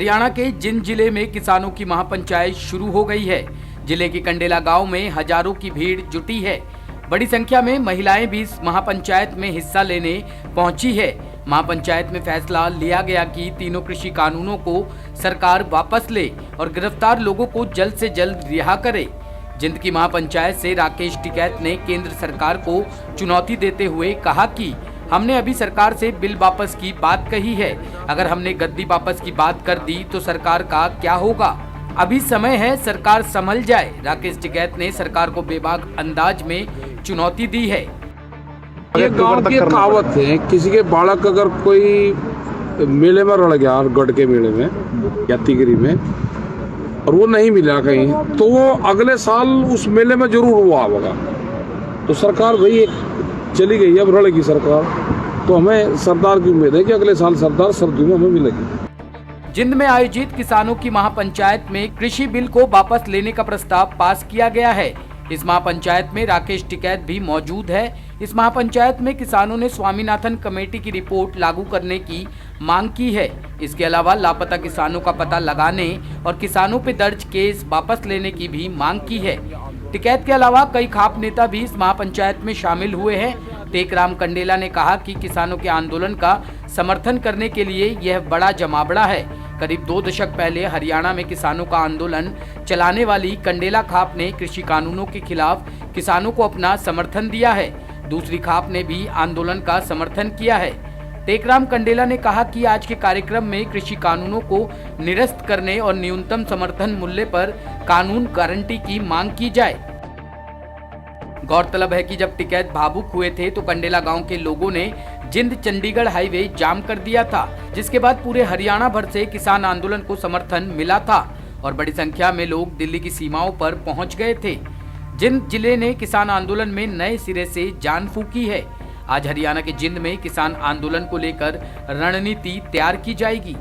हरियाणा के जिंद जिले में किसानों की महापंचायत शुरू हो गई है। जिले के कंडेला गांव में हजारों की भीड़ जुटी है। बड़ी संख्या में महिलाएं भी इस महापंचायत में हिस्सा लेने पहुंची है। महापंचायत में फैसला लिया गया कि तीनों कृषि कानूनों को सरकार वापस ले और गिरफ्तार लोगों को जल्द से जल्द रिहा करे। जिंद की महापंचायत से राकेश टिकैत ने केंद्र सरकार को चुनौती देते हुए कहा कि हमने अभी सरकार से बिल वापस की बात कही है, अगर हमने गद्दी वापस की बात कर दी तो सरकार का क्या होगा। अभी समय है, सरकार संभल जाए। राकेश टिकैत ने सरकार को बेबाक अंदाज में चुनौती दी है। ये गांव की कहावत है, किसी के बालक अगर कोई मेले में रड़ गया, गढ़ के मेले में या तिगरी में, और वो नहीं मिला कहीं, तो वो अगले साल उस मेले में जरूर हुआ होगा। तो सरकार भाई चली गई, अब रड़ेगी सरकार, तो हमें सरदार की उम्मीद है कि अगले साल सरदार सर्दी में हमें मिलेगी। जिंद में आयोजित किसानों की महापंचायत में कृषि बिल को वापस लेने का प्रस्ताव पास किया गया है। इस महापंचायत में राकेश टिकैत भी मौजूद है। इस महापंचायत में किसानों ने स्वामीनाथन कमेटी की रिपोर्ट लागू करने की मांग की है। इसके अलावा लापता किसानों का पता लगाने और किसानों पर दर्ज केस वापस लेने की भी मांग की है। टिकैत के अलावा कई खाप नेता भी इस महापंचायत में शामिल हुए हैं। टेकराम कंडेला ने कहा कि किसानों के आंदोलन का समर्थन करने के लिए यह बड़ा जमावड़ा है। करीब 2 दशक पहले हरियाणा में किसानों का आंदोलन चलाने वाली कंडेला खाप ने कृषि कानूनों के खिलाफ किसानों को अपना समर्थन दिया है। दूसरी खाप ने भी आंदोलन का समर्थन किया है। टेकराम कंडेला ने कहा कि आज के कार्यक्रम में कृषि कानूनों को निरस्त करने और न्यूनतम समर्थन मूल्य पर कानून गारंटी की मांग की जाए। गौरतलब है कि जब टिकैत भावुक हुए थे तो कंडेला गांव के लोगों ने जिंद चंडीगढ़ हाईवे जाम कर दिया था, जिसके बाद पूरे हरियाणा भर से किसान आंदोलन को समर्थन मिला था और बड़ी संख्या में लोग दिल्ली की सीमाओं पर पहुंच गए थे। जिंद जिले ने किसान आंदोलन में नए सिरे से जान फूंकी है। आज हरियाणा के जिंद में किसान आंदोलन को लेकर रणनीति तैयार की जाएगी।